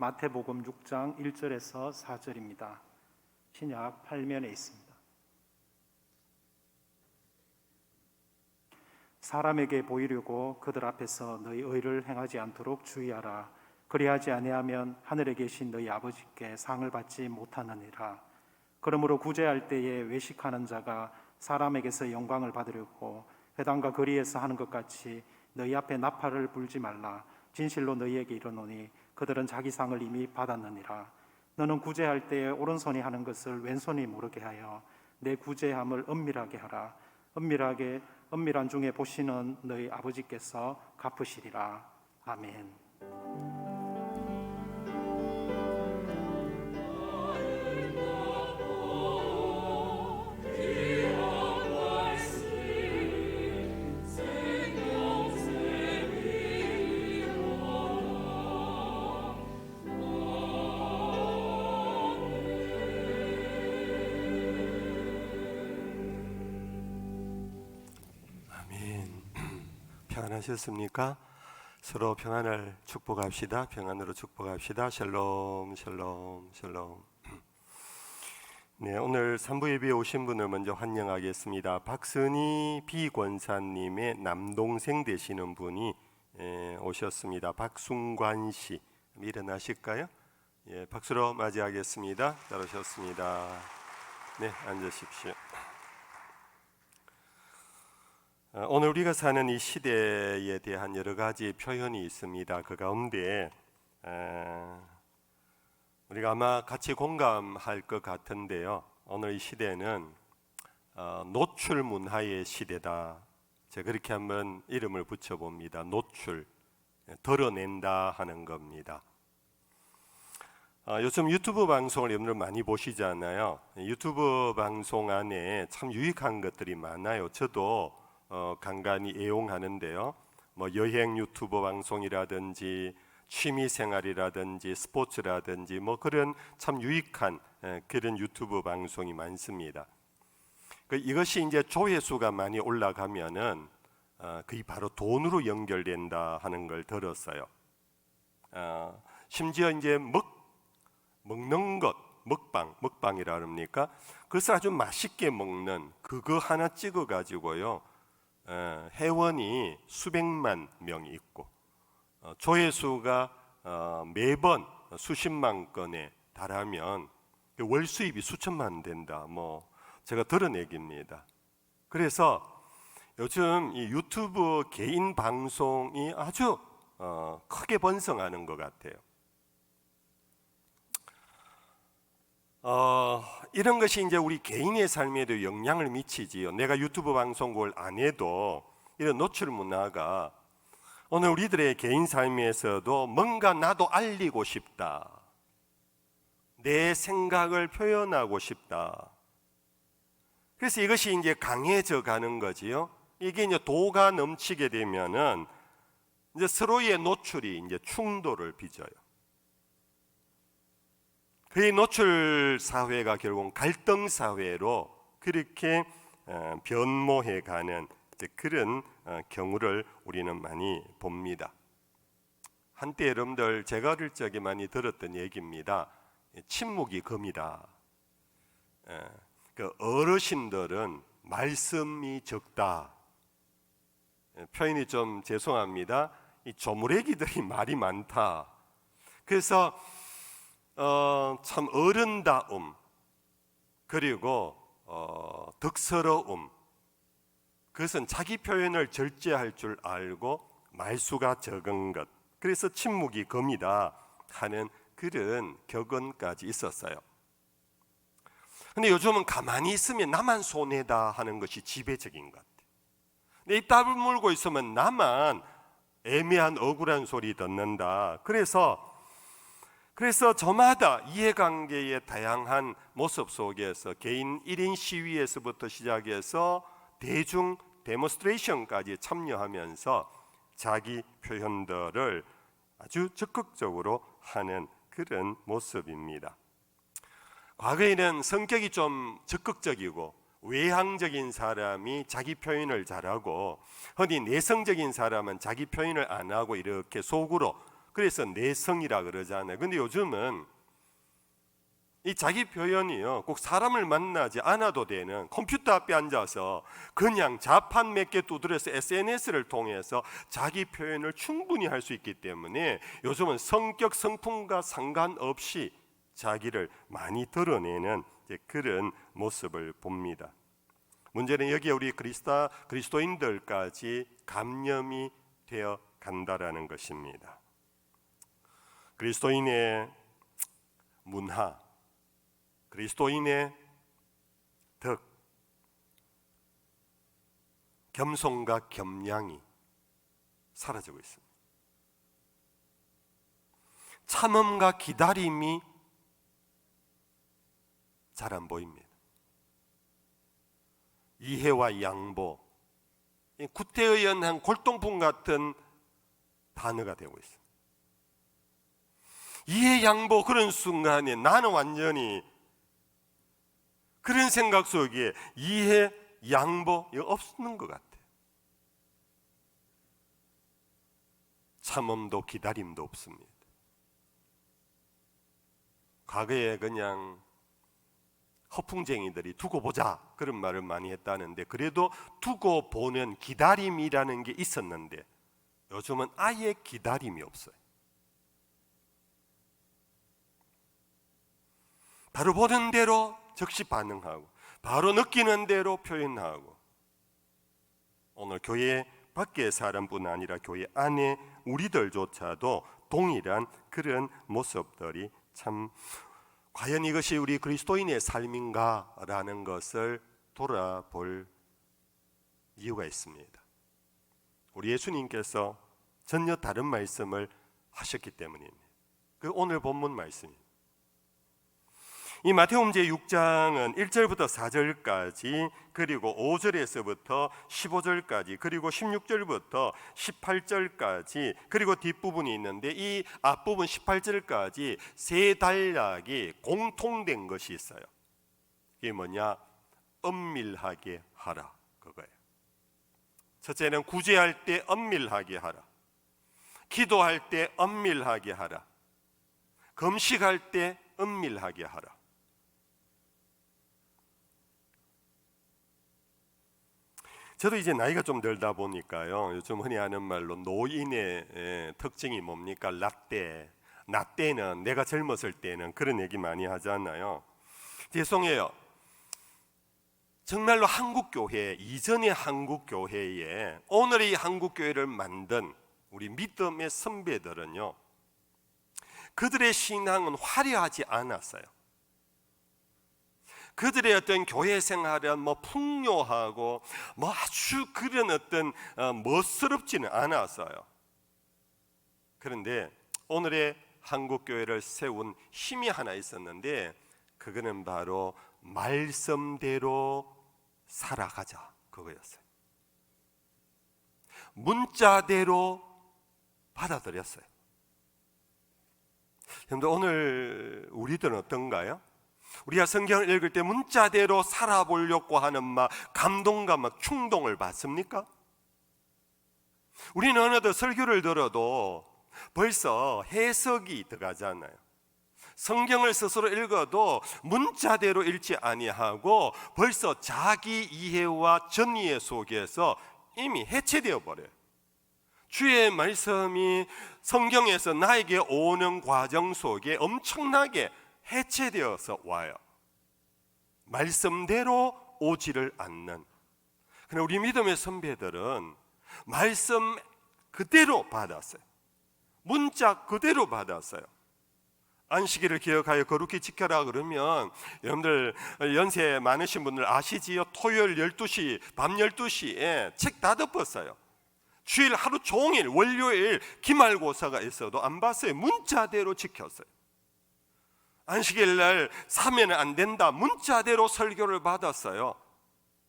마태복음 6장 1절에서 4절입니다. 신약 8면에 있습니다. 사람에게 보이려고 그들 앞에서 너희 의를 행하지 않도록 주의하라. 그리하지 아니하면 하늘에 계신 너희 아버지께 상을 받지 못하느니라. 그러므로 구제할 때에 외식하는 자가 사람에게서 영광을 받으려고 회당과 거리에서 하는 것 같이 너희 앞에 나팔을 불지 말라. 진실로 너희에게 이르노니 그들은 자기 상을 이미 받았느니라. 너는 구제할 때에 오른손이 하는 것을 왼손이 모르게 하여 내 구제함을 은밀하게 하라. 은밀한 중에 보시는 너희 아버지께서 갚으시리라. 아멘. 평안하셨습니까? 서로 평안을 축복합시다. 평안으로 축복합시다. 샬롬 샬롬 샬롬. 네, 오늘 3부 예배에 오신 분을 먼저 환영하겠습니다. 박선희 비권사님의 남동생 되시는 분이 오셨습니다. 박순관 씨, 일어나실까요? 예, 박수로 맞이하겠습니다. 잘 오셨습니다. 네, 앉으십시오. 오늘 우리가 사는 이 시대에 대한 여러 가지 표현이 있습니다. 그 가운데 우리가 아마 같이 공감할 것 같은데요. 오늘 이 시대는 노출 문화의 시대다. 제가 그렇게 한번 이름을 붙여봅니다. 노출, 드러낸다 하는 겁니다. 요즘 유튜브 방송을 여러분들 많이 보시잖아요. 유튜브 방송 안에 참 유익한 것들이 많아요. 저도 간간히 애용하는데요. 뭐 여행 유튜버 방송이라든지 취미생활이라든지 스포츠라든지 뭐 그런 참 유익한 그런 유튜브 방송이 많습니다. 이것이 이제 조회수가 많이 올라가면은 그게 바로 돈으로 연결된다 하는 걸 들었어요. 심지어 이제 먹는 것, 먹방이라 그럽니까? 그것을 아주 맛있게 먹는 그거 하나 찍어 가지고요. 회원이 수백만 명이 있고 조회수가 매번 수십만 건에 달하면 월 수입이 수천만 된다. 뭐 제가 들은 얘기입니다. 그래서 요즘 이 유튜브 개인 방송이 아주 크게 번성하는 것 같아요. 이런 것이 이제 우리 개인의 삶에도 영향을 미치지요. 내가 유튜브 방송국을 안 해도 이런 노출 문화가 오늘 우리들의 개인 삶에서도 뭔가 나도 알리고 싶다. 내 생각을 표현하고 싶다. 그래서 이것이 이제 강해져 가는 거지요. 이게 이제 도가 넘치게 되면은 이제 서로의 노출이 이제 충돌을 빚어요. 그 노출 사회가 결국 갈등 사회로 그렇게 변모해 가는 그런 경우를 우리는 많이 봅니다. 한때 여러분들 제가 어릴 적에 많이 들었던 얘기입니다. 침묵이 금이다. 그 어르신들은 말씀이 적다. 표현이 좀 죄송합니다. 이 조무래기들이 말이 많다. 그래서 참 어른다움 그리고 덕스러움, 그것은 자기 표현을 절제할 줄 알고 말수가 적은 것, 그래서 침묵이 금이다 하는 그런 격언까지 있었어요. 근데 요즘은 가만히 있으면 나만 손해다 하는 것이 지배적인 것 같아요. 근데 입 다물고 있으면 나만 애매한 억울한 소리 듣는다. 그래서 저마다 이해관계의 다양한 모습 속에서 개인 1인 시위에서부터 시작해서 대중 데몬스트레이션까지 참여하면서 자기 표현들을 아주 적극적으로 하는 그런 모습입니다. 과거에는 성격이 좀 적극적이고 외향적인 사람이 자기 표현을 잘하고 흔히 내성적인 사람은 자기 표현을 안 하고 이렇게 속으로 그래서 내성이라 그러잖아요. 근데 요즘은 이 자기 표현이요, 꼭 사람을 만나지 않아도 되는, 컴퓨터 앞에 앉아서 그냥 자판 몇 개 두드려서 SNS를 통해서 자기 표현을 충분히 할 수 있기 때문에 요즘은 성격 성품과 상관없이 자기를 많이 드러내는 그런 모습을 봅니다. 문제는 여기에 우리 그리스도인들까지 감염이 되어 간다라는 것입니다. 그리스도인의 문화, 그리스도인의 덕, 겸손과 겸양이 사라지고 있습니다. 참음과 기다림이 잘 안 보입니다. 이해와 양보, 구태의연한 골동품 같은 단어가 되고 있습니다. 이해, 양보, 그런 순간에 나는 완전히 그런 생각 속에 이해, 양보 없는 것 같아요. 참음도 기다림도 없습니다. 과거에 그냥 허풍쟁이들이 두고 보자 그런 말을 많이 했다는데, 그래도 두고 보는 기다림이라는 게 있었는데 요즘은 아예 기다림이 없어요. 바로 보는 대로 즉시 반응하고 바로 느끼는 대로 표현하고, 오늘 교회 밖의 사람뿐 아니라 교회 안에 우리들조차도 동일한 그런 모습들이 참, 과연 이것이 우리 그리스도인의 삶인가라는 것을 돌아볼 이유가 있습니다. 우리 예수님께서 전혀 다른 말씀을 하셨기 때문입니다. 그 오늘 본문 말씀입니다. 이 마태복음제 6장은 1절부터 4절까지, 그리고 5절에서부터 15절까지, 그리고 16절부터 18절까지, 그리고 뒷부분이 있는데 이 앞부분 18절까지 세 단락이 공통된 것이 있어요. 이게 뭐냐? 엄밀하게 하라, 그거예요. 첫째는 구제할 때 엄밀하게 하라, 기도할 때 엄밀하게 하라, 금식할 때 엄밀하게 하라. 저도 이제 나이가 좀 들다 보니까요, 요즘 흔히 하는 말로 노인의 특징이 뭡니까? 라떼. 나 때는, 내가 젊었을 때는 그런 얘기 많이 하잖아요. 죄송해요. 정말로 한국교회, 이전의 한국교회에 오늘의 한국교회를 만든 우리 믿음의 선배들은요, 그들의 신앙은 화려하지 않았어요. 그들의 어떤 교회 생활은 풍요하고 아주 그런 어떤 멋스럽지는 않았어요. 그런데 오늘의 한국 교회를 세운 힘이 하나 있었는데, 그거는 바로 말씀대로 살아가자, 그거였어요. 문자대로 받아들였어요. 여러분들, 오늘 우리들은 어떤가요? 우리가 성경을 읽을 때 문자대로 살아보려고 하는 감동과 충동을 받습니까? 우리는 어느덧 설교를 들어도 벌써 해석이 들어가잖아요. 성경을 스스로 읽어도 문자대로 읽지 아니하고 벌써 자기 이해와 전이해 속에서 이미 해체되어 버려요. 주의 말씀이 성경에서 나에게 오는 과정 속에 엄청나게 해체되어서 와요. 말씀대로 오지를 않는. 그러나 우리 믿음의 선배들은 말씀 그대로 받았어요. 문자 그대로 받았어요. 안식일을 기억하여 거룩히 지켜라 그러면, 여러분들 연세 많으신 분들 아시지요? 토요일 12시, 밤 12시에 책 다 덮었어요. 주일 하루 종일, 월요일 기말고사가 있어도 안 봤어요. 문자대로 지켰어요. 안식일 날 사면 안 된다, 문자대로 설교를 받았어요.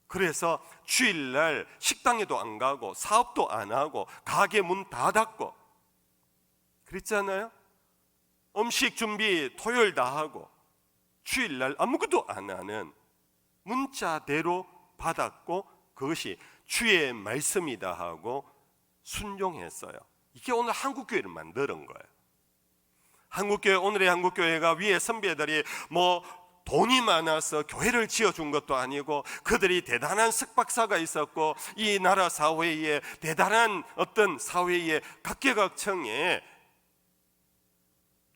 그래서 주일날 식당에도 안 가고 사업도 안 하고 가게 문 다 닫고 그랬잖아요. 음식 준비 토요일 다 하고 주일날 아무것도 안 하는, 문자대로 받았고 그것이 주의 말씀이다 하고 순종했어요. 이게 오늘 한국교회를 만드는 거예요. 한국교회, 오늘의 한국교회가 위에 선배들이 뭐 돈이 많아서 교회를 지어준 것도 아니고 그들이 대단한 석박사가 있었고 이 나라 사회에 대단한 어떤 사회의 각계각층의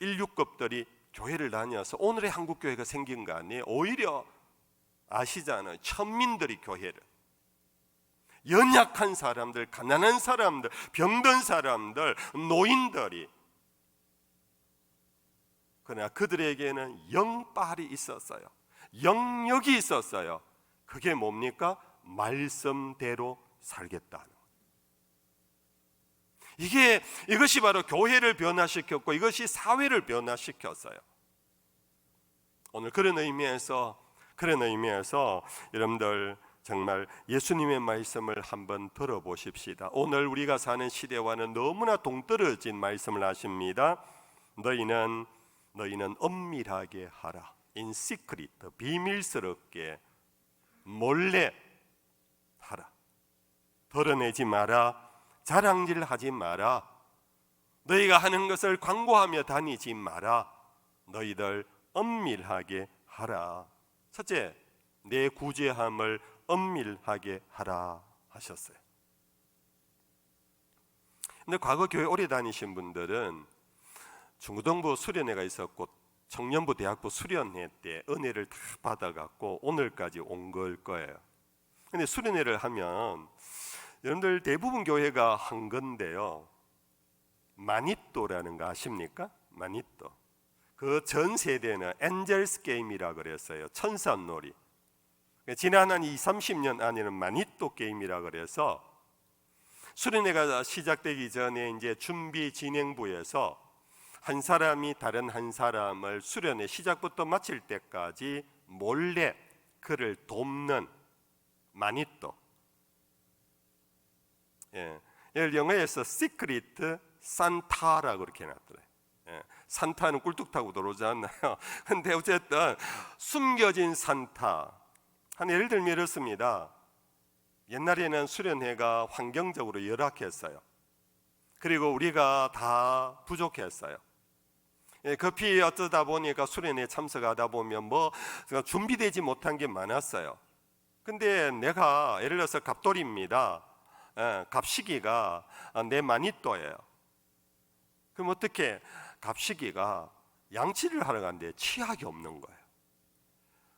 인류급들이 교회를 다녀서 오늘의 한국교회가 생긴 거 아니에요? 오히려 아시잖아요. 천민들이 교회를, 연약한 사람들, 가난한 사람들, 병든 사람들, 노인들이, 그러나 그들에게는 영빨이 있었어요. 영역이 있었어요. 그게 뭡니까? 말씀대로 살겠다는. 이것이 바로 교회를 변화시켰고 이것이 사회를 변화시켰어요. 오늘 그런 의미에서 여러분들 정말 예수님의 말씀을 한번 들어보십시다. 오늘 우리가 사는 시대와는 너무나 동떨어진 말씀을 하십니다. 너희는 엄밀하게 하라. In secret, 비밀스럽게 몰래 하라. 드러내지 마라. 자랑질하지 마라. 너희가 하는 것을 광고하며 다니지 마라. 너희들 엄밀하게 하라. 첫째, 내 구제함을 엄밀하게 하라 하셨어요. 근데 과거 교회 오래 다니신 분들은 중고등부 수련회가 있었고 청년부 대학부 수련회 때 은혜를 다 받아갖고 오늘까지 온 걸 거예요. 근데 수련회를 하면 여러분들 대부분 교회가 한 건데요, 마니또라는 거 아십니까? 마니또. 그 전 세대는 엔젤스 게임이라 그랬어요. 천사놀이. 지난 한 20-30년 안에는 마니또 게임이라 그래서 수련회가 시작되기 전에 이제 준비 진행부에서 한 사람이 다른 한 사람을 수련회 시작부터 마칠 때까지 몰래 그를 돕는 마니또. 이걸 영어에서 시크릿 산타라고 그렇게 해놨더래요. 산타는 꿀뚝 타고 들어오지 않나요? 근데 어쨌든 숨겨진 산타. 한 예를 들면 이렇습니다. 옛날에는 수련회가 환경적으로 열악했어요. 그리고 우리가 다 부족했어요. 급히 어쩌다 보니까 수련회에 참석하다 보면 뭐 준비되지 못한 게 많았어요. 근데 내가 예를 들어서 갑돌이입니다. 갑시기가 내 마니또예요. 그럼 어떻게? 갑시기가 양치를 하러 갔는데 치약이 없는 거예요.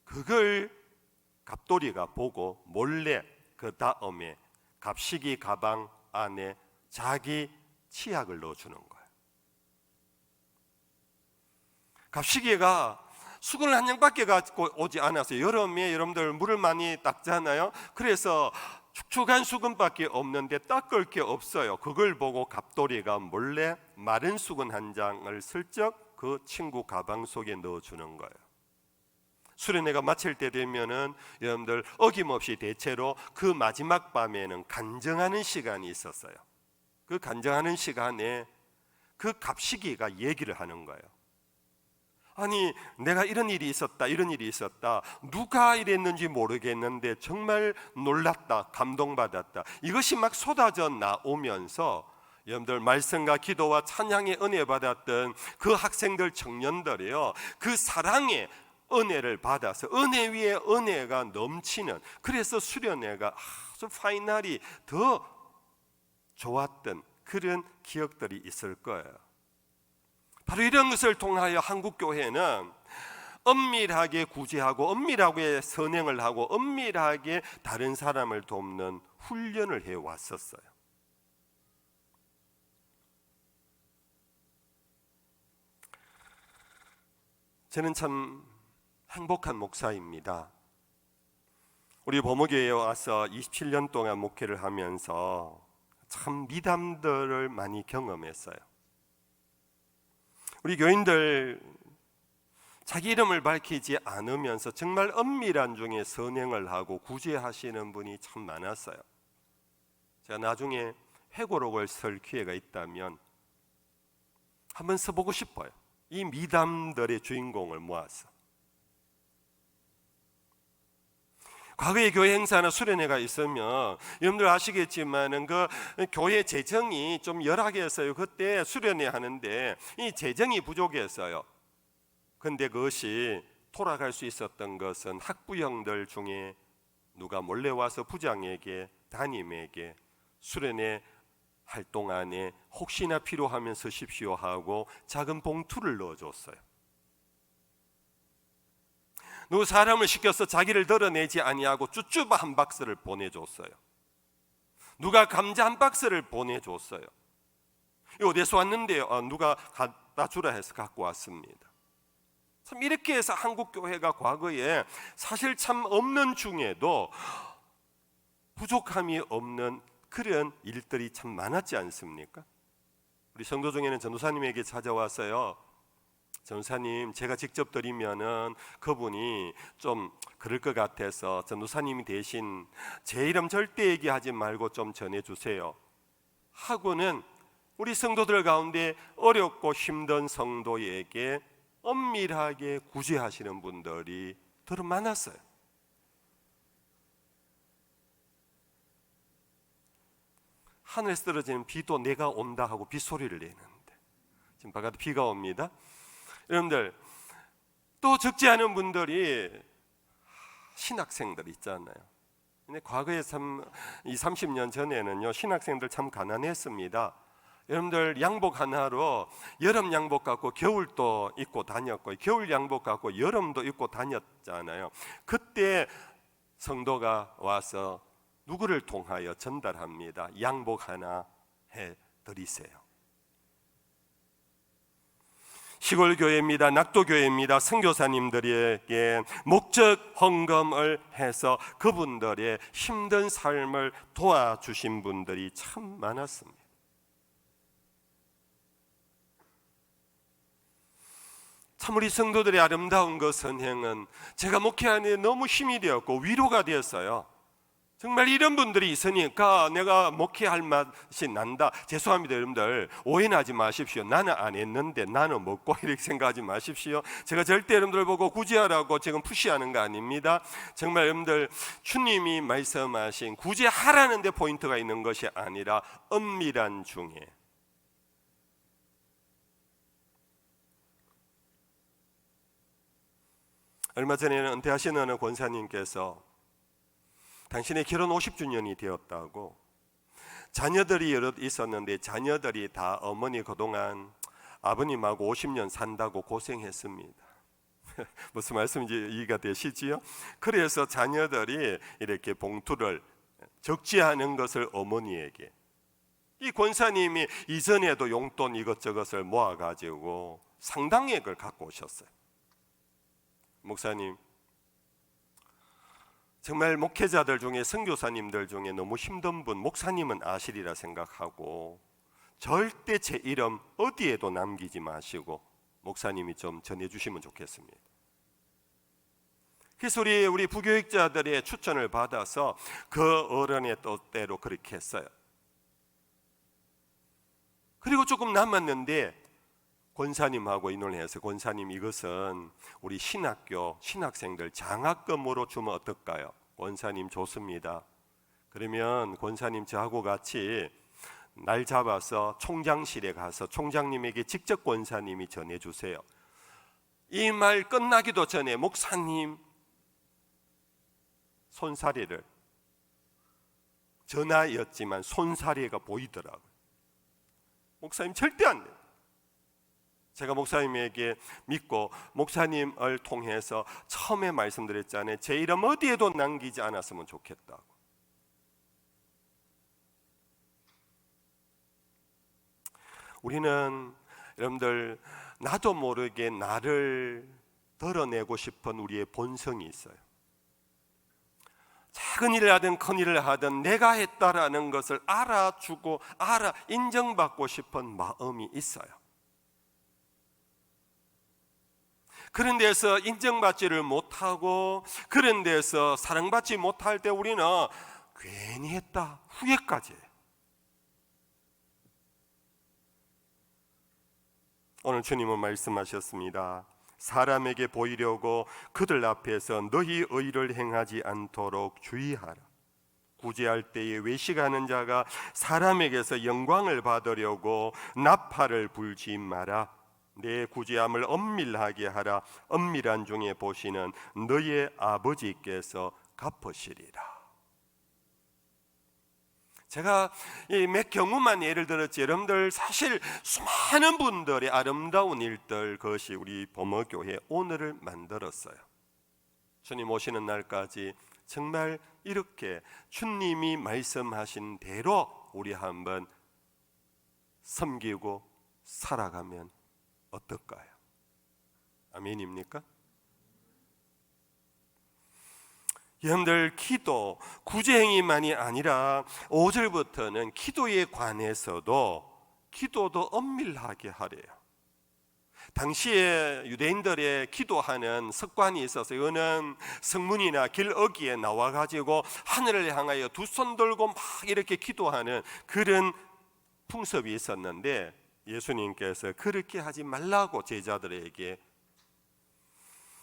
그걸 갑돌이가 보고 몰래 그 다음에 갑시기 가방 안에 자기 치약을 넣어주는 거예요. 갑시기가 수건을 한 장밖에 갖고 오지 않았어요. 여름에 여러분들 물을 많이 닦잖아요. 그래서 축축한 수건밖에 없는데 닦을 게 없어요. 그걸 보고 갑돌이가 몰래 마른 수건 한 장을 슬쩍 그 친구 가방 속에 넣어주는 거예요. 수련회가 마칠 때 되면은 여러분들 어김없이 대체로 그 마지막 밤에는 간증하는 시간이 있었어요. 그 간증하는 시간에 그 갑시기가 얘기를 하는 거예요. 아니, 내가 이런 일이 있었다, 이런 일이 있었다. 누가 이랬는지 모르겠는데 정말 놀랐다, 감동받았다. 이것이 막 쏟아져 나오면서 여러분들 말씀과 기도와 찬양의 은혜 받았던 그 학생들, 청년들이요, 그 사랑의 은혜를 받아서 은혜 위에 은혜가 넘치는, 그래서 수련회가 아주 파이널이 더 좋았던 그런 기억들이 있을 거예요. 바로 이런 것을 통하여 한국교회는 엄밀하게 구제하고 엄밀하게 선행을 하고 엄밀하게 다른 사람을 돕는 훈련을 해왔었어요. 저는 참 행복한 목사입니다. 우리 범어교회에 와서 27년 동안 목회를 하면서 참 미담들을 많이 경험했어요. 우리 교인들 자기 이름을 밝히지 않으면서 정말 엄밀한 중에 선행을 하고 구제하시는 분이 참 많았어요. 제가 나중에 회고록을 쓸 기회가 있다면 한번 써보고 싶어요. 이 미담들의 주인공을 모아서. 과거에 교회 행사나 수련회가 있으면 여러분들 아시겠지만은 그 교회 재정이 좀 열악해서요. 그때 수련회 하는데 이 재정이 부족했어요. 근데 그것이 돌아갈 수 있었던 것은 학부형들 중에 누가 몰래 와서 부장에게, 담임에게 수련회 활동 안에 혹시나 필요하면 쓰십시오 하고 작은 봉투를 넣어줬어요. 누구 사람을 시켜서 자기를 드러내지 아니하고 쭈쭈바 한 박스를 보내줬어요. 누가 감자 한 박스를 보내줬어요. 이거 어디서 왔는데요? 누가 갖다 주라 해서 갖고 왔습니다. 참 이렇게 해서 한국 교회가 과거에 사실 참 없는 중에도 부족함이 없는 그런 일들이 참 많았지 않습니까? 우리 성도 중에는 전도사님에게 찾아와서요, 전도사님, 제가 직접 드리면은 그분이 좀 그럴 것 같아서 전도사님이 대신 제 이름 절대 얘기하지 말고 좀 전해주세요 하고는 우리 성도들 가운데 어렵고 힘든 성도에게 엄밀하게 구제하시는 분들이 더 많았어요. 하늘에서 떨어지는 비도 내가 온다 하고 빗소리를 내는데 지금 바깥에 비가 옵니다. 여러분들, 또 적지 않은 분들이 신학생들 있잖아요. 근데 과거에 참 30년 전에는요, 신학생들 참 가난했습니다. 여러분들, 양복 하나로 여름 양복 갖고 겨울도 입고 다녔고 겨울 양복 갖고 여름도 입고 다녔잖아요. 그때 성도가 와서 누구를 통하여 전달합니다. 양복 하나 해드리세요. 시골 교회입니다. 낙도 교회입니다. 선교사님들에게 목적 헌금을 해서 그분들의 힘든 삶을 도와주신 분들이 참 많았습니다. 참 우리 성도들의 아름다운 그 선행은 제가 목회하는 데 너무 힘이 되었고 위로가 되었어요. 정말 이런 분들이 있으니까 내가 목회할 맛이 난다. 죄송합니다, 여러분들. 오해는 하지 마십시오. 나는 안 했는데 나는 먹고 이렇게 생각하지 마십시오. 제가 절대 여러분들 보고 구제하라고 지금 푸시하는 거 아닙니다. 정말 여러분들, 주님이 말씀하신 구제하라는 데 포인트가 있는 것이 아니라 엄밀한 중에 얼마 전에는 은퇴하신 어느 권사님께서 당신의 결혼 50주년이 되었다고, 자녀들이 여럿 있었는데 자녀들이 다 어머니 그동안 아버님하고 50년 산다고 고생했습니다. 무슨 말씀인지 이해가 되시지요? 그래서 자녀들이 이렇게 봉투를, 적지 않은 것을 어머니에게, 이 권사님이 이전에도 용돈 이것저것을 모아가지고 상당액을 갖고 오셨어요. 목사님, 정말 목회자들 중에, 선교사님들 중에 너무 힘든 분 목사님은 아시리라 생각하고 절대 제 이름 어디에도 남기지 마시고 목사님이 좀 전해주시면 좋겠습니다. 그래서 우리 부교육자들의 추천을 받아서 그 어른의 뜻대로 그렇게 했어요. 그리고 조금 남았는데 권사님하고 의논을 해서, 권사님, 이것은 우리 신학교 신학생들 장학금으로 주면 어떨까요? 권사님, 좋습니다. 그러면 권사님 저하고 같이 날 잡아서 총장실에 가서 총장님에게 직접 권사님이 전해주세요. 이 말 끝나기도 전에 목사님 손사래를, 전화였지만 손사래가 보이더라고요. 목사님 절대 안 돼요. 제가 목사님에게 믿고 목사님을 통해서 처음에 말씀드렸잖아요. 제 이름 어디에도 남기지 않았으면 좋겠다고. 우리는 여러분들, 나도 모르게 나를 드러내고 싶은 우리의 본성이 있어요. 작은 일을 하든 큰 일을 하든 내가 했다라는 것을 알아주고 인정받고 싶은 마음이 있어요. 그런 데서 인정받지를 못하고 그런 데서 사랑받지 못할 때 우리는 괜히 했다 후회까지 해요. 오늘 주님은 말씀하셨습니다. 사람에게 보이려고 그들 앞에서 너희 의를 행하지 않도록 주의하라. 구제할 때에 외식하는 자가 사람에게서 영광을 받으려고 나팔을 불지 마라. 내 구제함을 엄밀하게 하라. 엄밀한 중에 보시는 너의 아버지께서 갚으시리라. 제가 몇 경우만 예를 들었지, 여러분들 사실 수많은 분들의 아름다운 일들, 그것이 우리 범어교회 오늘을 만들었어요. 주님 오시는 날까지 정말 이렇게 주님이 말씀하신 대로 우리 한번 섬기고 살아가면 어떨까요? 아멘입니까? 여러분들, 기도, 구제행위만이 아니라 5절부터는 기도에 관해서도 기도도 엄밀하게 하래요. 당시에 유대인들의 기도하는 습관이 있어서 이거는 성문이나 길어귀에 나와가지고 하늘을 향하여 두 손 들고 막 이렇게 기도하는 그런 풍습이 있었는데, 예수님께서 그렇게 하지 말라고 제자들에게,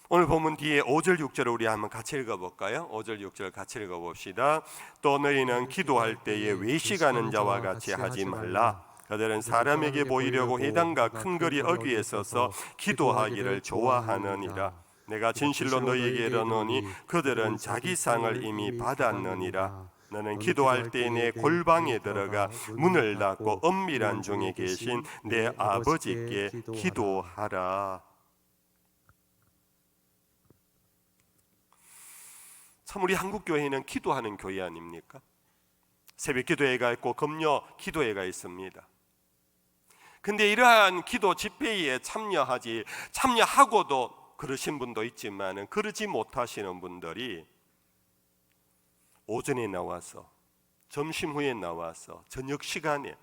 오늘 본문 뒤에 5절 6절을 우리 한번 같이 읽어볼까요? 5절 6절 같이 읽어봅시다. 또 너희는 기도할 때에 외식하는 자와 같이 하지 말라. 그들은 사람에게 보이려고 회당과 큰 거리 어귀에 서서 기도하기를 좋아하느니라. 내가 진실로 너희에게 이르노니 그들은 자기 상을 이미 받았느니라. 너는 기도할 때 내 골방에 들어가 문을 닫고 엄밀한 중에 계신 내 아버지께 기도하라. 참 우리 한국교회는 기도하는 교회 아닙니까? 새벽 기도회가 있고 금요 기도회가 있습니다. 근데 이러한 기도 집회에 참여하고도 그러신 분도 있지만 그러지 못하시는 분들이 오전에 나와서 점심 후에 나와서 저녁 시간에,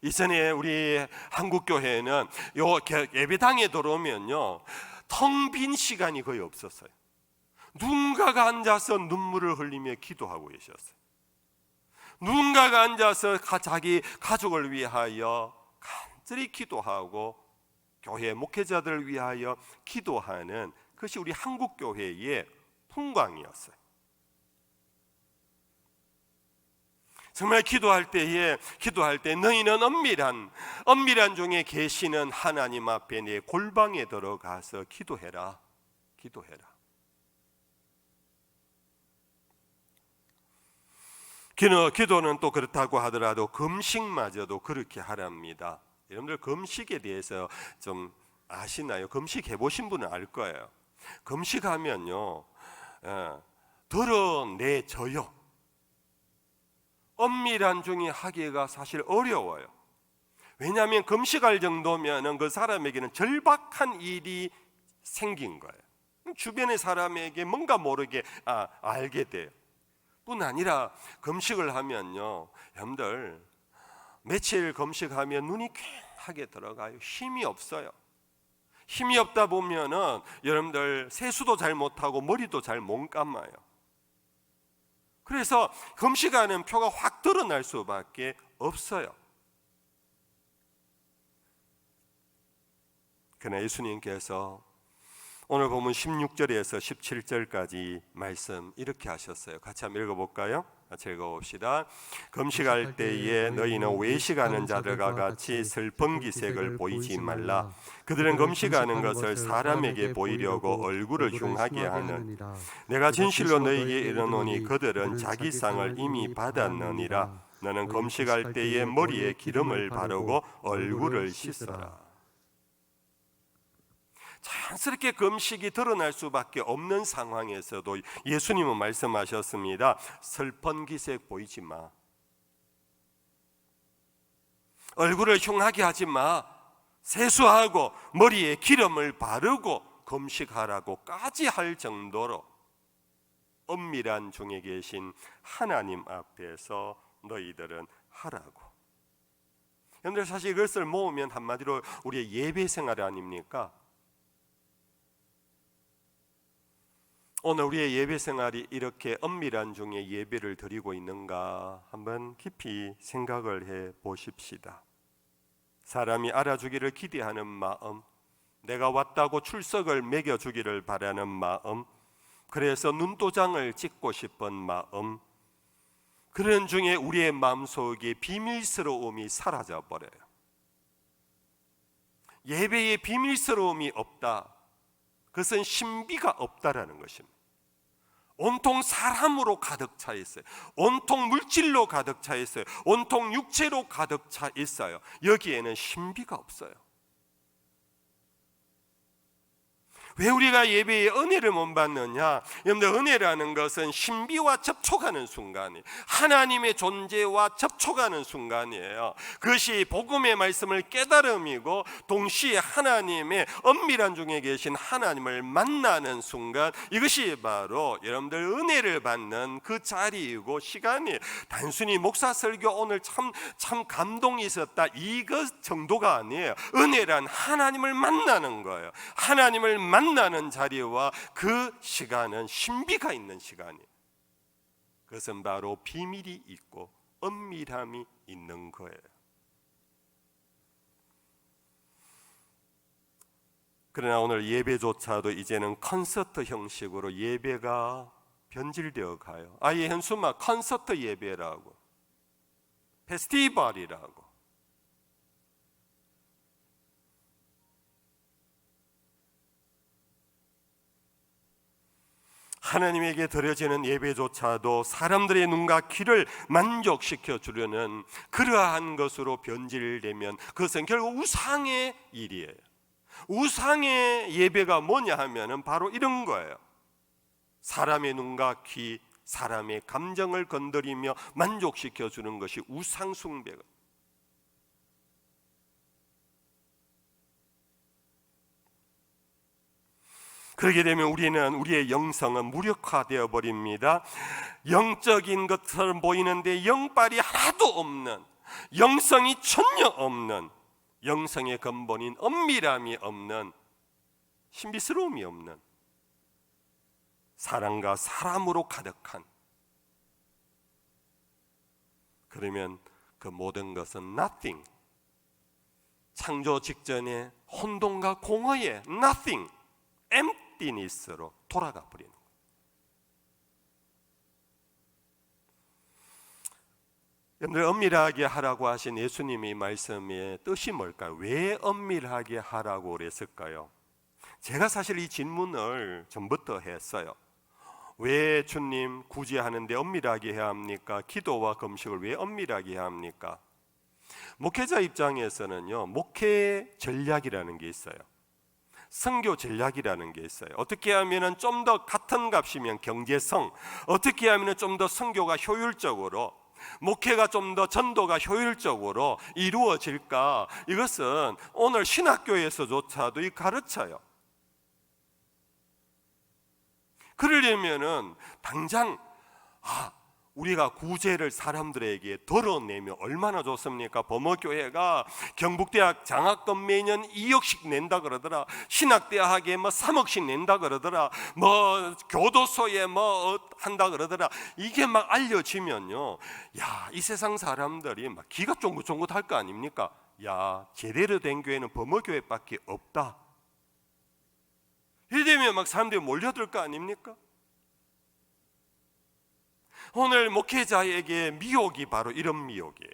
이전에 우리 한국교회는 요 예배당에 들어오면요 텅 빈 시간이 거의 없었어요. 누군가가 앉아서 눈물을 흘리며 기도하고 계셨어요. 누군가가 앉아서 자기 가족을 위하여 간절히 기도하고 교회 목회자들을 위하여 기도하는 그것이 우리 한국교회의 풍광이었어요. 정말 기도할 때 너희는 엄밀한 중에 계시는 하나님 앞에 내 골방에 들어가서 기도해라. 기도는 또 그렇다고 하더라도 금식마저도 그렇게 하랍니다. 여러분들 금식에 대해서 좀 아시나요? 금식 해보신 분은 알 거예요. 금식하면요 드러내져요. 엄밀한 중에 하기가 사실 어려워요. 왜냐하면 금식할 정도면 그 사람에게는 절박한 일이 생긴 거예요. 주변의 사람에게 뭔가 모르게 알게 돼요. 뿐 아니라 금식을 하면요 여러분들 며칠 금식하면 눈이 퀭하게 들어가요. 힘이 없어요. 힘이 없다 보면은 여러분들 세수도 잘 못하고 머리도 잘 못 감아요. 그래서 금식하는 표가 확 드러날 수밖에 없어요. 그러나 예수님께서 오늘 보면 16절에서 17절까지 말씀 이렇게 하셨어요. 같이 한번 읽어볼까요? 같이 읽어봅시다. 금식할 때에 너희는 외식하는 자들과 같이 슬픈 기색을 보이지 말라. 그들은 금식하는 것을 사람에게 보이려고 얼굴을 흉하게 하는. 내가 진실로 너희에게 이르노니 그들은 자기 상을 이미 받았느니라. 너는 금식할 때에 머리에 기름을 바르고 얼굴을 씻어라. 자연스럽게 금식이 드러날 수밖에 없는 상황에서도 예수님은 말씀하셨습니다. 슬픈 기색 보이지 마. 얼굴을 흉하게 하지 마. 세수하고 머리에 기름을 바르고 금식하라고까지 할 정도로 엄밀한 중에 계신 하나님 앞에서 너희들은 하라고. 여러분들 사실 이것을 모으면 한마디로 우리의 예배 생활 아닙니까? 오늘 우리의 예배 생활이 이렇게 엄밀한 중에 예배를 드리고 있는가 한번 깊이 생각을 해 보십시다. 사람이 알아주기를 기대하는 마음, 내가 왔다고 출석을 매겨주기를 바라는 마음, 그래서 눈도장을 찍고 싶은 마음, 그런 중에 우리의 마음속에 비밀스러움이 사라져버려요. 예배에 비밀스러움이 없다, 그것은 신비가 없다라는 것입니다. 온통 사람으로 가득 차 있어요. 온통 물질로 가득 차 있어요. 온통 육체로 가득 차 있어요. 여기에는 신비가 없어요. 왜 우리가 예배에 은혜를 못 받느냐? 여러분들, 은혜라는 것은 신비와 접촉하는 순간이에요. 하나님의 존재와 접촉하는 순간이에요. 그것이 복음의 말씀을 깨달음이고 동시에 하나님의 엄밀한 중에 계신 하나님을 만나는 순간, 이것이 바로 여러분들 은혜를 받는 그 자리이고 시간이에요. 단순히 목사 설교 오늘 참 감동이 있었다, 이것 정도가 아니에요. 은혜란 하나님을 만나는 거예요. 하나님을 만나는 자리와 그 시간은 신비가 있는 시간이에요. 그것은 바로 비밀이 있고 엄밀함이 있는 거예요. 그러나 오늘 예배조차도 이제는 콘서트 형식으로 예배가 변질되어 가요. 아예 현수막 콘서트 예배라고, 페스티벌이라고. 하나님에게 드려지는 예배조차도 사람들의 눈과 귀를 만족시켜 주려는 그러한 것으로 변질되면 그것은 결국 우상의 일이에요. 우상의 예배가 뭐냐 하면은 바로 이런 거예요. 사람의 눈과 귀, 사람의 감정을 건드리며 만족시켜 주는 것이 우상 숭배가. 그렇게 되면 우리의 영성은 무력화되어 버립니다. 영적인 것처럼 보이는데 영빨이 하나도 없는, 영성이 전혀 없는, 영성의 근본인 엄밀함이 없는, 신비스러움이 없는, 사랑과 사람으로 가득한, 그러면 그 모든 것은 nothing, 창조 직전에 혼돈과 공허의 nothing, emptiness로 돌아가 버리는 거예요. 여러분들, 엄밀하게 하라고 하신 예수님의 말씀의 뜻이 뭘까요? 왜 엄밀하게 하라고 그랬을까요? 제가 사실 이 질문을 전부터 했어요. 왜 주님 굳이 하는데 엄밀하게 해야 합니까? 기도와 금식을 왜 엄밀하게 해야 합니까? 목회자 입장에서는요, 목회 전략이라는 게 있어요. 선교 전략이라는 게 있어요. 어떻게 하면 좀 더 같은 값이면 경제성, 어떻게 하면 좀 더 선교가 효율적으로, 목회가 좀 더 전도가 효율적으로 이루어질까? 이것은 오늘 신학교에서조차도 가르쳐요. 그러려면은 당장 우리가 구제를 사람들에게 덜어내면 얼마나 좋습니까? 범어교회가 경북대학 장학금 매년 2억씩 낸다 그러더라. 신학대학에 3억씩 낸다 그러더라. 교도소에 한다 그러더라. 이게 막 알려지면요, 야, 이 세상 사람들이 막 기가 쫑긋쫑긋 할 거 아닙니까? 야, 제대로 된 교회는 범어교회밖에 없다. 이러면 막 사람들이 몰려들 거 아닙니까? 오늘 목회자에게 미혹이 바로 이런 미혹이에요.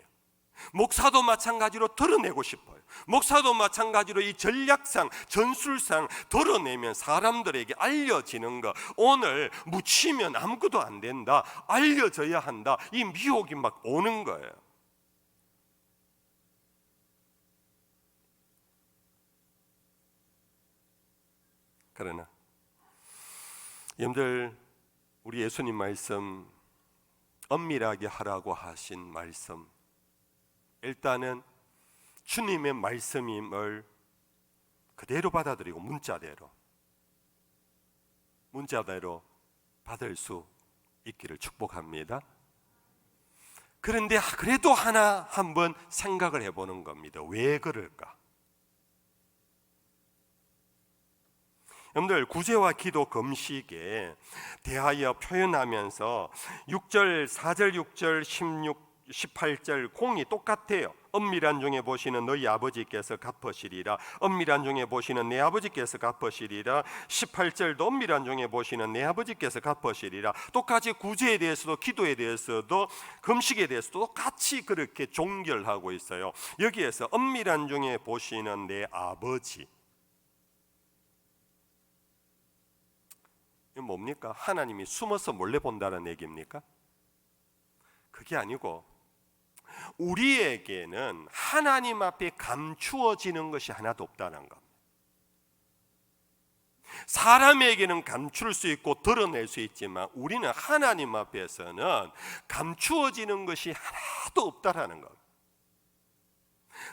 목사도 마찬가지로 드러내고 싶어요. 목사도 마찬가지로 이 전략상, 전술상 드러내면 사람들에게 알려지는 거, 오늘 묻히면 아무것도 안 된다, 알려져야 한다, 이 미혹이 막 오는 거예요. 그러나 여러분들, 우리 예수님 말씀, 엄밀하게 하라고 하신 말씀, 일단은 주님의 말씀임을 그대로 받아들이고 문자대로 받을 수 있기를 축복합니다. 그런데 그래도 한번 생각을 해보는 겁니다. 왜 그럴까? 여러분들, 구제와 기도 금식에 대하여 표현하면서 6절, 4절, 6절, 16, 18절 공이 똑같아요. 엄밀한 중에 보시는 너희 아버지께서 갚으시리라. 엄밀한 중에 보시는 내 아버지께서 갚으시리라. 18절도 엄밀한 중에 보시는 내 아버지께서 갚으시리라. 똑같이 구제에 대해서도 기도에 대해서도 금식에 대해서도 똑같이 그렇게 종결하고 있어요. 여기에서 엄밀한 중에 보시는 내 아버지, 이건 뭡니까? 하나님이 숨어서 몰래 본다는 얘기입니까? 그게 아니고 우리에게는 하나님 앞에 감추어지는 것이 하나도 없다는 겁니다. 사람에게는 감출 수 있고 드러낼 수 있지만 우리는 하나님 앞에서는 감추어지는 것이 하나도 없다라는 겁니다.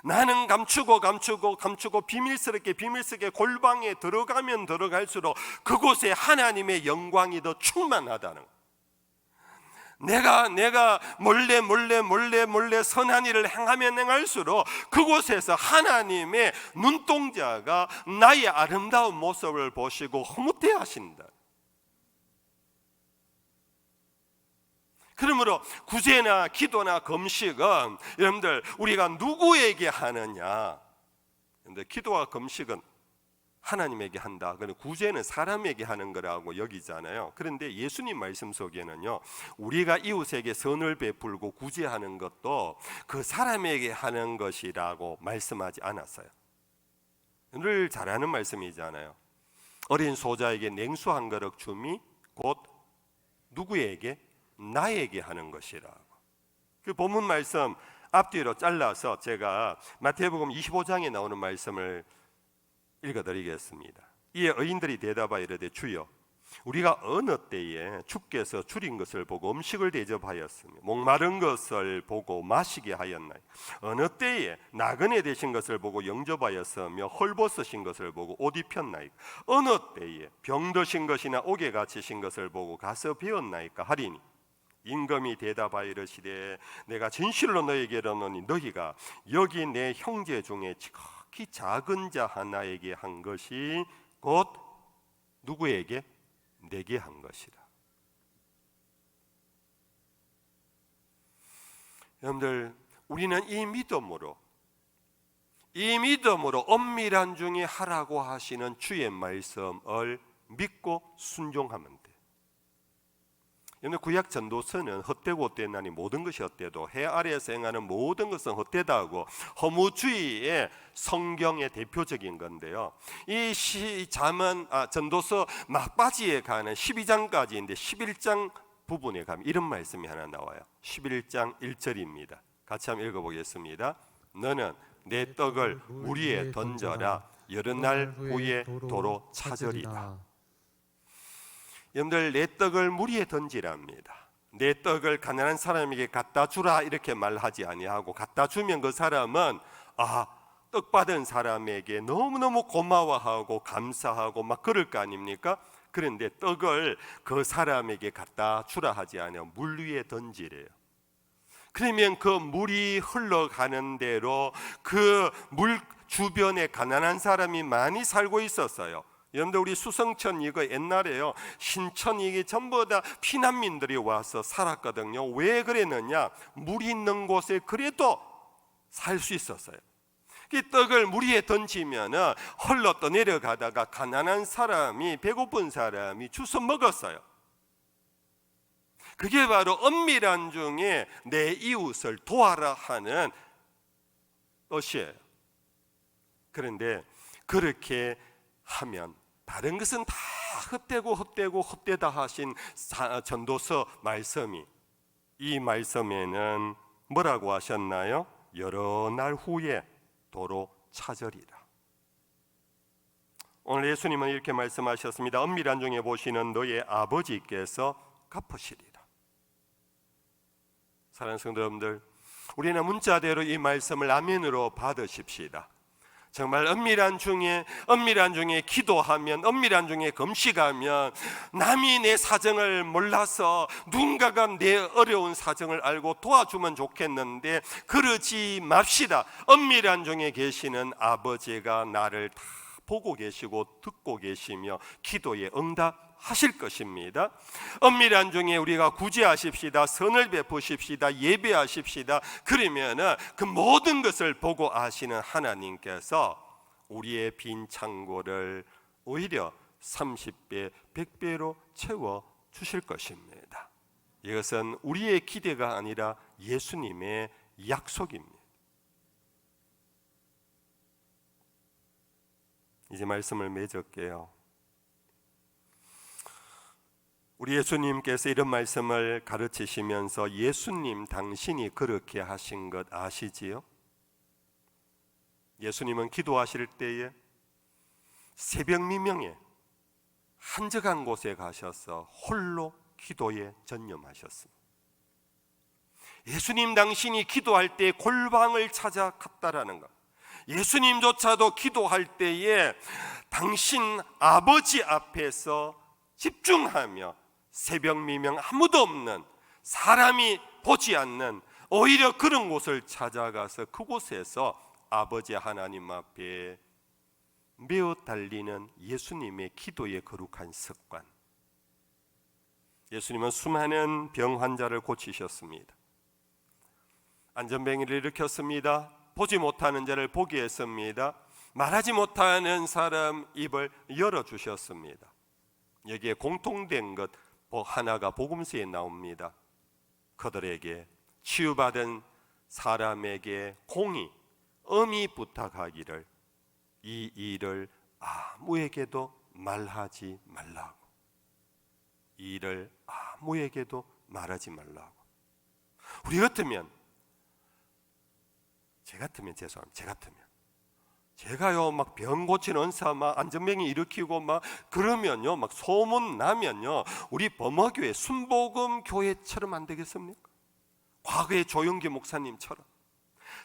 나는 감추고 비밀스럽게 골방에 들어가면 들어갈수록 그곳에 하나님의 영광이 더 충만하다는 것. 내가 몰래 선한 일을 행하면 행할수록 그곳에서 하나님의 눈동자가 나의 아름다운 모습을 보시고 흐뭇해 하신다. 그러므로 구제나 기도나 금식은 여러분들 우리가 누구에게 하느냐? 근데 기도와 금식은 하나님에게 한다. 그런데 구제는 사람에게 하는 거라고 여기잖아요. 그런데 예수님 말씀 속에는요, 우리가 이웃에게 선을 베풀고 구제하는 것도 그 사람에게 하는 것이라고 말씀하지 않았어요. 늘 잘 아는 말씀이잖아요. 어린 소자에게 냉수 한 그릇 줌이 곧 누구에게? 나에게 하는 것이라고. 그 본문 말씀 앞뒤로 잘라서 제가 마태복음 25장에 나오는 말씀을 읽어드리겠습니다. 이에 의인들이 대답하여 이르되 주여, 우리가 어느 때에 주께서 줄인 것을 보고 음식을 대접하였으며 목마른 것을 보고 마시게 하였나요? 어느 때에 나그네 되신 것을 보고 영접하였으며 헐벗으신 것을 보고 옷 입혔나요? 어느 때에 병드신 것이나 옥에 갇히신 것을 보고 가서 배웠나이까 하리니 임금이 대답하여 이르시되 내가 진실로 너희에게 이르노니 너희가 여기 내 형제 중에 지극히 작은 자 하나에게 한 것이 곧 누구에게? 내게 한 것이라. 여러분들, 우리는 이 믿음으로 엄밀한 중에 하라고 하시는 주의 말씀을 믿고 순종하면 돼. 여러분, 구약 전도서는 헛되고 헛되나니 모든 것이 헛되도 해 아래에서 행하는 모든 것은 헛되다 하고 허무주의의 성경의 대표적인 건데요. 이 잠언 전도서 막바지에 가는 12장까지인데 11장 부분에 가면 이런 말씀이 하나 나와요. 11장 1절입니다. 같이 한번 읽어보겠습니다. 너는 내 떡을 물 위에 던져라. 여름날 후에 도로 찾으리라. 여러분들, 내 떡을 물 위에 던지랍니다. 내 떡을 가난한 사람에게 갖다 주라 이렇게 말하지 아니하고, 갖다 주면 그 사람은 떡 받은 사람에게 너무너무 고마워하고 감사하고 막 그럴 거 아닙니까? 그런데 떡을 그 사람에게 갖다 주라 하지 아니하고 물 위에 던지래요. 그러면 그 물이 흘러가는 대로 그 물 주변에 가난한 사람이 많이 살고 있었어요. 여러분들, 우리 수성천 이거 옛날에요, 신천 이게 전부 다 피난민들이 와서 살았거든요. 왜 그랬느냐? 물 있는 곳에 그래도 살 수 있었어요. 이 떡을 물 위에 던지면 흘러 떠내려가다가 가난한 사람이, 배고픈 사람이 주워 먹었어요. 그게 바로 엄밀한 중에 내 이웃을 도와라 하는 것이에요. 그런데 그렇게 하면 다른 것은 다 헛되다 하신 전도서 말씀이, 이 말씀에는 뭐라고 하셨나요? 여러 날 후에 도로 찾으리라. 오늘 예수님은 이렇게 말씀하셨습니다. 엄밀한 중에 보시는 너의 아버지께서 갚으시리라. 사랑하는 성도 여러분들, 우리는 문자대로 이 말씀을 아멘으로 받으십시다. 정말 엄밀한 중에 기도하면, 엄밀한 중에 금식하면 남이 내 사정을 몰라서 누군가가 내 어려운 사정을 알고 도와주면 좋겠는데 그러지 맙시다. 엄밀한 중에 계시는 아버지가 나를 다 보고 계시고 듣고 계시며 기도에 응답 하실 것입니다. 엄밀한 중에 우리가 구제하십시다, 선을 베푸십시다, 예배하십시다. 그러면은 그 모든 것을 보고 아시는 하나님께서 우리의 빈 창고를 오히려 30배, 100배로 채워 주실 것입니다. 이것은 우리의 기대가 아니라 예수님의 약속입니다. 이제 말씀을 맺을게요. 우리 예수님께서 이런 말씀을 가르치시면서 예수님 당신이 그렇게 하신 것 아시지요? 예수님은 기도하실 때에 새벽 미명에 한적한 곳에 가셔서 홀로 기도에 전념하셨습니다. 예수님 당신이 기도할 때 골방을 찾아갔다라는 것, 예수님조차도 기도할 때에 당신 아버지 앞에서 집중하며 새벽 미명 아무도 없는, 사람이 보지 않는 오히려 그런 곳을 찾아가서 그곳에서 아버지 하나님 앞에 매어 달리는 예수님의 기도의 거룩한 습관. 예수님은 수많은 병 환자를 고치셨습니다. 안전뱅이를 일으켰습니다. 보지 못하는 자를 보게 했습니다. 말하지 못하는 사람 입을 열어주셨습니다. 여기에 공통된 것 하나가 복음서에 나옵니다. 그들에게 치유받은 사람에게 공의, 엄히 부탁하기를 이 일을 아무에게도 말하지 말라고. 이 일을 아무에게도 말하지 말라고. 우리 같으면, 제 같으면 제가요 막 병 고치는 은사 막 안전뱅이 일으키고 막 그러면요 막 소문 나면요 우리 범어교회 순복음 교회처럼 안 되겠습니까? 과거의 조영기 목사님처럼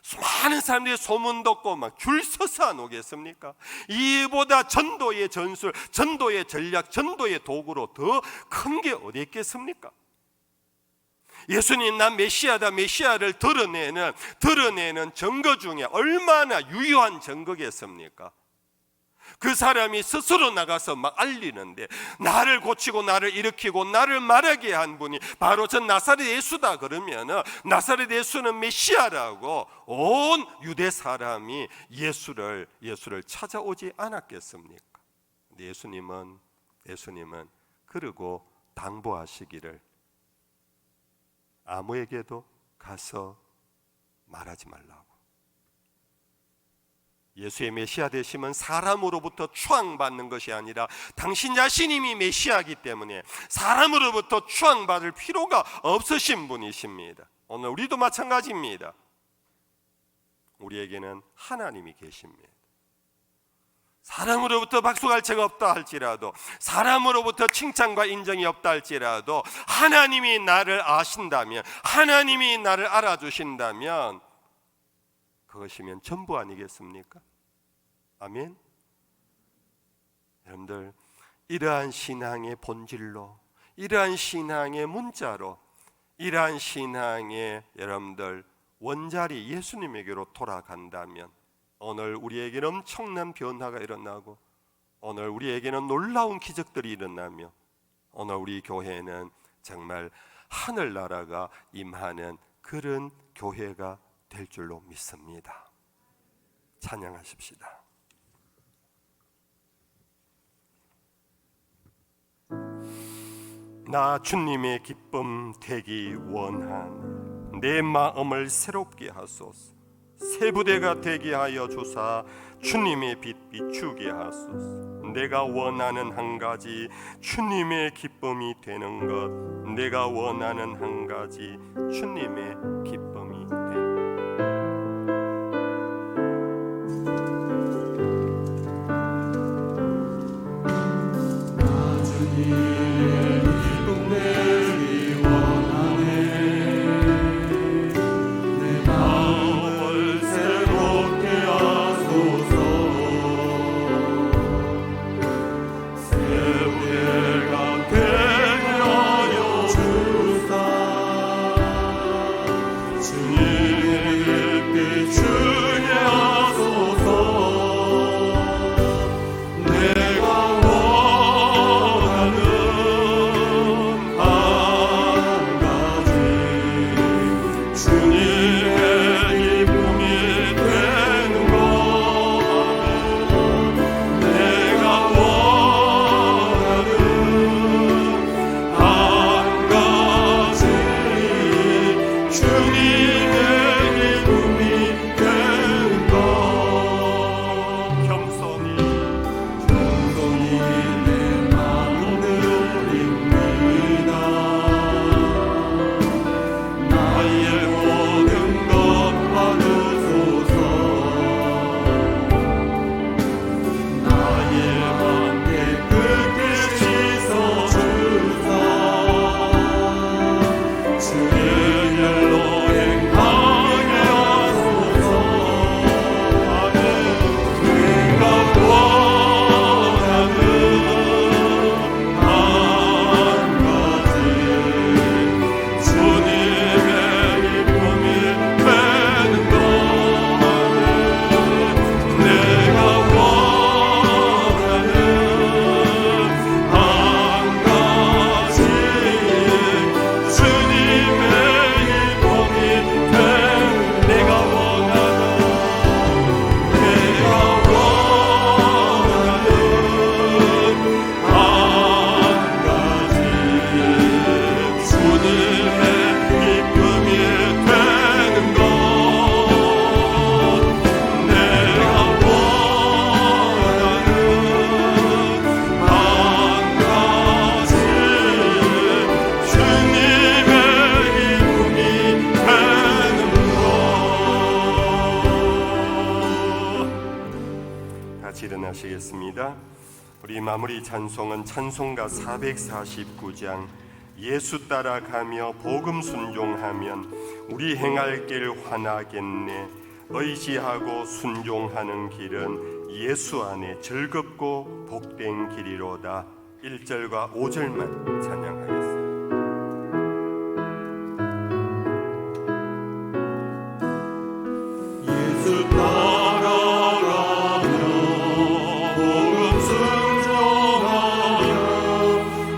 수많은 사람들이 소문 듣고 막 줄 서서 안 오겠습니까? 이보다 전도의 전술, 전도의 전략, 전도의 도구로 더 큰 게 어디 있겠습니까? 예수님 나 메시아다, 메시아를 드러내는 증거 중에 얼마나 유효한 증거겠습니까? 그 사람이 스스로 나가서 막 알리는데, 나를 고치고 나를 일으키고 나를 말하게 한 분이 바로 전 나사렛 예수다 그러면 나사렛 예수는 메시아라고 온 유대 사람이 예수를 찾아오지 않았겠습니까? 근데 예수님은 그러고 당부하시기를 아무에게도 가서 말하지 말라고. 예수의 메시아 되심은 사람으로부터 추앙받는 것이 아니라 당신 자신이 메시아이기 때문에 사람으로부터 추앙받을 필요가 없으신 분이십니다. 오늘 우리도 마찬가지입니다. 우리에게는 하나님이 계십니다. 사람으로부터 박수갈채가 없다 할지라도, 사람으로부터 칭찬과 인정이 없다 할지라도 하나님이 나를 아신다면, 하나님이 나를 알아주신다면 그것이면 전부 아니겠습니까? 아멘. 여러분들, 이러한 신앙의 본질로, 이러한 신앙의 문자로, 이러한 신앙의 여러분들 원자리 예수님에게로 돌아간다면 오늘 우리에게는 엄청난 변화가 일어나고, 오늘 우리에게는 놀라운 기적들이 일어나며, 오늘 우리 교회는 정말 하늘나라가 임하는 그런 교회가 될 줄로 믿습니다. 찬양하십시다. 나 주님의 기쁨 되기 원하네. 내 마음을 새롭게 하소서. 새 부대가 되게 하여 주사 주님의 빛 비추게 하소서. 내가 원하는 한 가지 주님의 기쁨이 되는 것, 내가 원하는 한 가지 주님의 기쁨이 되는 것. 하겠습니다. 우리 마무리 찬송은 찬송가 449장 예수 따라가며 복음 순종하면 우리 행할 길 환하겠네. 의지하고 순종하는 길은 예수 안에 즐겁고 복된 길이로다. 1절과 5절만 찬양하겠습니다. 예수 따라가며 복음 순종하며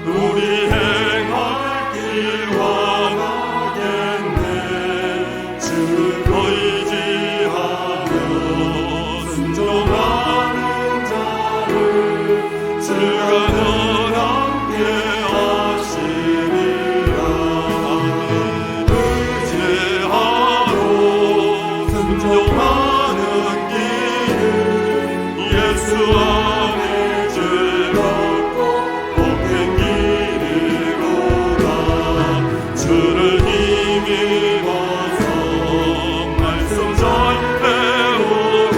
우리 행할 길 환하겠네. 주를 의지하며 순종하는 자를 주가 늘 함께 하시리라. 의지하고 순종하는 길은 예수 안에 즐겁고 복된 길이로다. 주를 힘입어서 말씀 잘 배우고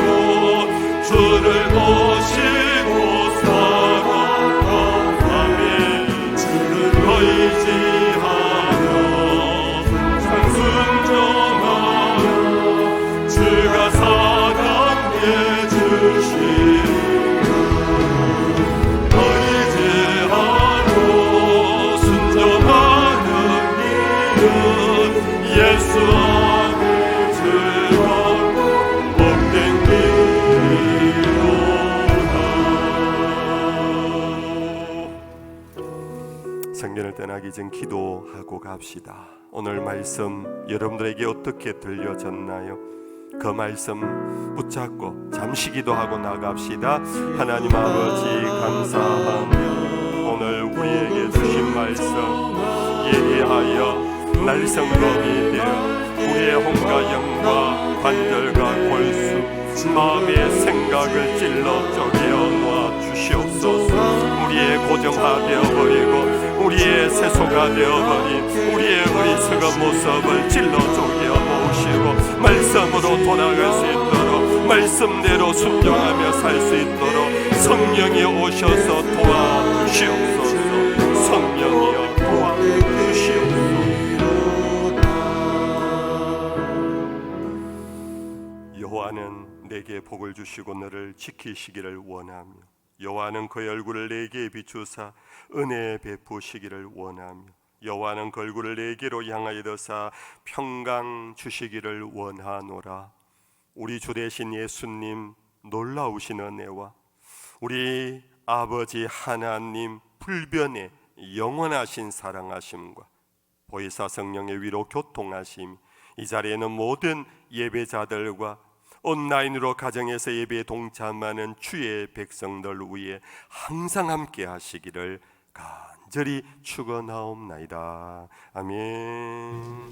주를 모시고 살아가며 주를 의지하며 순종하며 주가 사랑해 주시리라. 의지하고 순종하는 길은 예수 안에 즐겁고 복된 길이로다. 성전을 떠나기 전 기도하고 갑시다. 오늘 말씀 여러분들에게 어떻게 들려졌나요? 그 말씀 붙잡고 잠시 기도하고 나갑시다. 하나님 아버지 감사하며 오늘 우리에게 주신 말씀 예리하여 날성검이 되어 우리의 혼과 영과 관절과 골수 마음의 생각을 찔러 쪼개어 놓아 주시옵소서. 우리의 고정화되어 버리고 우리의 세소가 되어버린 우리의 어리석은 모습을 찔러 쪼개어 놓으시고 말씀으로 돌아갈 수 있도록 말씀대로 순종하며 살 수 있도록 성령이 오셔서 도와주시옵소서. 성령이여 도와주시옵소서. 여호와는 내게 복을 주시고 너를 지키시기를 원하며 여호와는 그의 얼굴을 내게 비추사 은혜 베푸시기를 원하며 여호와는 그 얼굴을 내게로 향하여 드사 평강 주시기를 원하노라. 우리 주 되신 예수님 놀라우신 은혜와 우리 아버지 하나님 불변의 영원하신 사랑하심과 보혜사 성령의 위로 교통하심 이 자리에는 모든 예배자들과 온라인으로 가정에서 예배에 동참하는 주의 백성들 위해 항상 함께 하시기를 간절히 축원하옵나이다. 아멘.